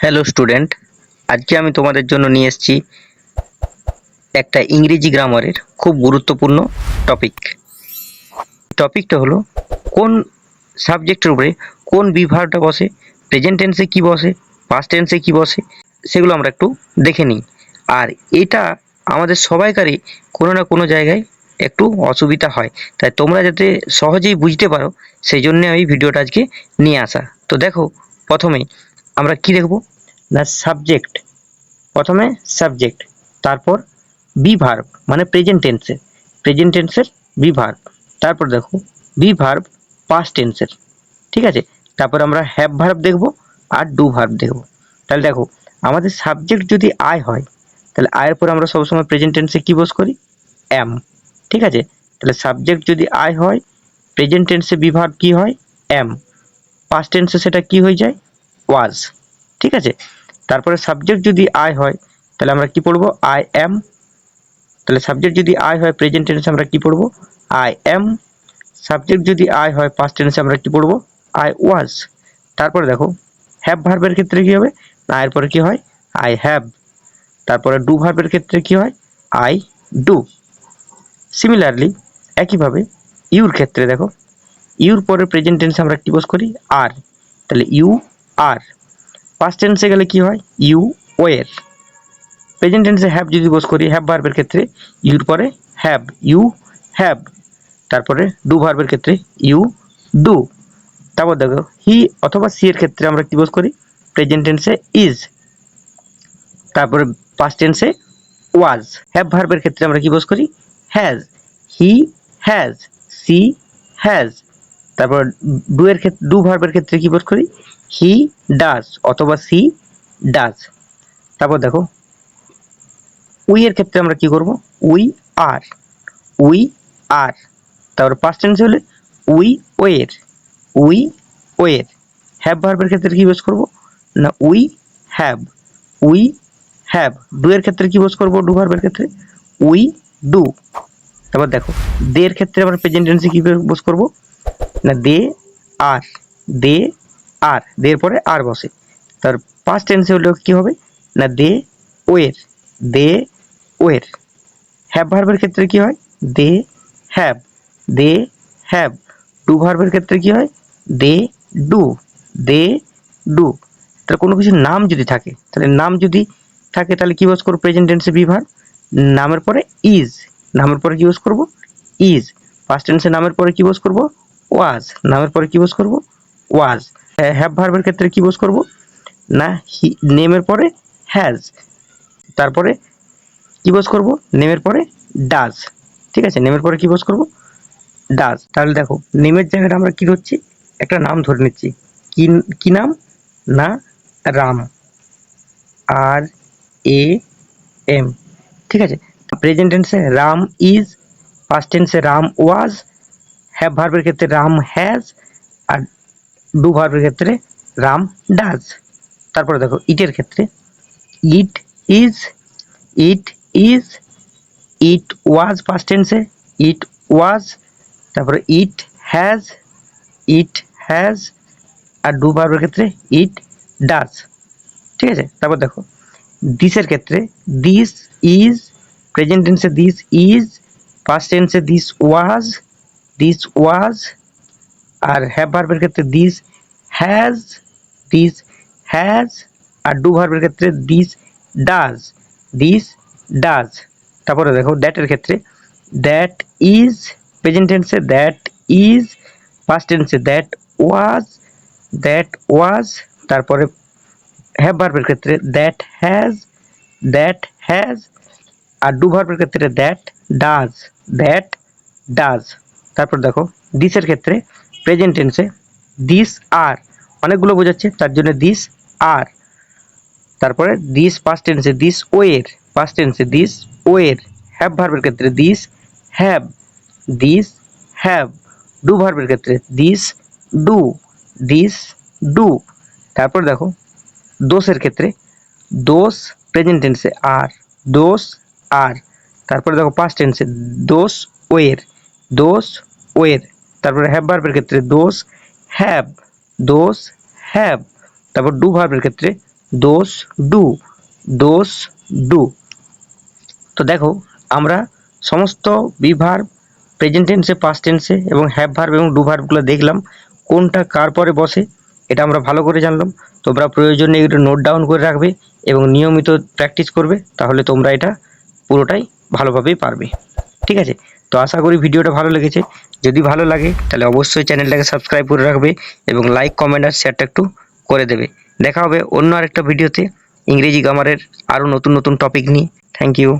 Hello student, আজকে আমি তোমাদের জন্য নিয়ে এসেছি একটা ইংরেজি গ্রামারের খুব গুরুত্বপূর্ণ টপিক। টপিকটা হলো কোন সাবজেক্টের উপরে কোন বিভাগটা বসে, প্রেজেন্ট টেন্সে কি বসে, পাস্ট টেন্সে কি বসে, সেগুলো আমরা একটু দেখে নিই। আর এটা আমাদের সবাইকারই কোনো না কোনো জায়গায় একটু অসুবিধা হয়, তাই তোমরা যাতে সহজেই বুঝতে পারো সেই জন্য এই ভিডিওটা আজকে নিয়ে আসা। তো দেখো, প্রথমেই আমরা কি দেখব না সাবজেক্ট। প্রথমে সাবজেক্ট, তারপর বি ভার্ব মানে প্রেজেন্ট টেন্সের বি ভার্ব, তারপর দেখো বি ভার্ব পাস্ট টেন্সের, ঠিক আছে। তারপর আমরা হ্যাভ ভার্ব দেখব আর ডু ভার্ব দেখব। তাহলে দেখো, আমাদের সাবজেক্ট যদি আই হয় তাহলে আয়ের পর আমরা সবসময় প্রেজেন্ট টেন্সে কি বস করি, অ্যাম, ঠিক আছে। তাহলে সাবজেক্ট যদি আই হয়, প্রেজেন্ট টেন্সে বি ভার্ব কি হয়, অ্যাম, পাস্ট টেন্সে সেটা কি হয়ে যায়, ওয়াজ, ঠিক আছে। তারপরে সাবজেক্ট যদি আই হয় তাহলে আমরা কি পড়বো, আই এম। তাহলে সাবজেক্ট যদি আই হয় প্রেজেন্ট টেন্সে আমরা কি পড়বো, আই এম। সাবজেক্ট যদি আই হয় পাস্ট টেন্সে আমরা কি পড়বো, আই ওয়াজ। তারপরে দেখো হ্যাভ ভার্বের ক্ষেত্রে কি হবে, না এর পরে কি হয়, আই হ্যাভ। তারপরে ডু ভার্বের ক্ষেত্রে কি হয়, আই ডু। সিমিলারলি একইভাবে ইউর ক্ষেত্রে দেখো, ইউর পরে প্রেজেন্ট টেন্সে আমরা কি বস করি, আর। তাহলে ইউ আর। পাস্ট টেন্সে গেলে কি হয়, ইউ ওয়ের। প্রেজেন্ট টেন্সে হ্যাভ যদি বস করি, হ্যাভ ভার্বের ক্ষেত্রে ইউর পরে হ্যাভ, ইউ হ্যাভ। তারপরে ডু ভার্বের ক্ষেত্রে ইউ ডু। তারপর দেখো হি অথবা সি এর ক্ষেত্রে আমরা কি বস করি, প্রেজেন্ট টেন্সে ইজ, তারপরে পাস্ট টেন্সে ওয়াজ। হ্যাভ ভার্বের ক্ষেত্রে আমরা কি বস করি, has, he has, she has. তারপর ডু এর ক্ষেত্রে, ডু ভার্বের ক্ষেত্রে কি বস করি, হি ডাজ অথবা সি ডাজ। তারপর দেখো উই এর ক্ষেত্রে আমরা কি করব, উই আর, উই আর। তারপর পাস্ট টেন্স হলে we were, we were. Have ভার্বের ক্ষেত্রে কি ইউজ করব, না we have, we have. Do এর ক্ষেত্রে কি ইউজ করব, ডু ভার্বের ক্ষেত্রে উই ডু। তারপর দেখো দে এর ক্ষেত্রে আমরা প্রেজেন্ট টেন্সে কি ইউজ করব, না দে আর, দে আর, দে এর পরে আর বসে। তার পাস্ট টেন্সে হলে কি হবে, না দে ওয়ের, দে ওয়ের। হ্যাভ ভার্বের ক্ষেত্রে কি হয়, they have, they have. Do ভার্বের ক্ষেত্রে কি হয়, দে ডু, দে ডু। তাহলে কোনো কিছু নাম যদি থাকে, তাহলে নাম যদি থাকে তাহলে কি ইউজ করবো, প্রেজেন্ট টেন্সে বি ভার্ব। নামের পরে ইজ, নামের পরে কি ইউজ করবো, ইজ। পাস্ট টেন্সে নামের পরে কি ইউজ করবো, ওয়াজ, নামের পরে কি ইউজ করবো, ওয়াজ। হ্যাভ ভার্বের ক্ষেত্রে কি ইউজ করবো, না নেমের পরে হ্যাজ, তারপরে কি বস করব, নেমের পরে ডাজ, ঠিক আছে। নেমের পরে কি বস করব, ডাজ। তাহলে দেখো নেমের জায়গাটা আমরা কি ধরছি, একটা নাম ধরে নিচ্ছি। কি কি নাম, না রাম, আর এ এম, ঠিক আছে। প্রেজেন্ট টেন্সে রাম ইজ, পাস্ট টেন্সে রাম ওয়াজ, হ্যাভ ভার্বের ক্ষেত্রে রাম হ্যাজ, আর ডু ভার্বের ক্ষেত্রে রাম ডাজ। তারপরে দেখো ইটের ক্ষেত্রে it is, it is, it was past টেন্সে ইট ওয়াজ। তারপরে ইট হ্যাজ, ইট হ্যাজ, আর ডু ভার্বের ক্ষেত্রে ইট ডাজ, ঠিক আছে। তারপর দেখো দিসের ক্ষেত্রে দিস ইজ, প্রেজেন্ট টেন্সে দিস ইজ, পাস্ট টেন্সে দিস ওয়াজ, দিস ওয়াজ। আর হ্যাভ ভার্বের ক্ষেত্রে দিস হ্যাজ, দিস হ্যাজ, আর ডু ভার্বের ক্ষেত্রে দিস ডাজ, দিস ডাজ। তারপরে দেখো দ্যাটের ক্ষেত্রে দ্যাট ইজ, প্রেজেন্ট টেন্সে দ্যাট ইজ, পাস্ট টেন্সে দ্যাট ওয়াজ, দ্যাট ওয়াজ। তারপরে হ্যাভ ভার্বের ক্ষেত্রে দ্যাট হ্যাজ, দ্যাট হ্যাজ, আর ডু ভার্বের ক্ষেত্রে দ্যাট ডাজ, দ্যাট ডাজ। তারপর দেখো দিসের ক্ষেত্রে প্রেজেন্ট টেন্সে দিস আর, অনেকগুলো বোঝাচ্ছে তার জন্য দিস আর। তারপরে দিস পাস্ট টেন্সে দিস ওয়ের, পাস্ট টেন্সে দিস ওয়ের। হ্যাভ ভার্বের ক্ষেত্রে these have, these have. Do ভার্বের ক্ষেত্রে দিস ডু, দিস ডু। তারপর দেখো দোষের ক্ষেত্রে দোষ, প্রেজেন্ট টেন্সে আর, দোষ আর। তারপরে দেখো পাস্ট টেন্সে দোষ ওয়ের, দোষ ওয়ের। তারপরে হ্যাভ ভার্বের ক্ষেত্রে দোষ হ্যাভ, দোষ হ্যাভ। তারপর ডু ভার্বের ক্ষেত্রে দোস ডু, দোস ডু। তো দেখো আমরা সমস্ত বি ভার্ব, প্রেজেন্ট টেন্সে, পাস্ট টেন্সে এবং হ্যাভ ভার্ব এবং ডু ভার্বগুলো দেখলাম, কোনটা কার পরে বসে এটা আমরা ভালো করে জানলাম। তোমরা প্রয়োজনে এটা নোট ডাউন করে রাখবে এবং নিয়মিত প্র্যাকটিস করবে, তাহলে তোমরা এটা পুরোটাই ভালোভাবেই পারবে। ঠিক আছে, তো আশা করি ভিডিওটা ভালো লেগেছে। যদি ভালো লাগে তাহলে অবশ্যই চ্যানেলটাকে সাবস্ক্রাইব করে রাখবে এবং লাইক, কমেন্ট আর শেয়ারটা একটু করে দেবে। দেখা হবে অন্য আরেকটা ভিডিওতে ইংরেজি গ্রামারের আরও নতুন নতুন টপিক নিয়ে। Thank you.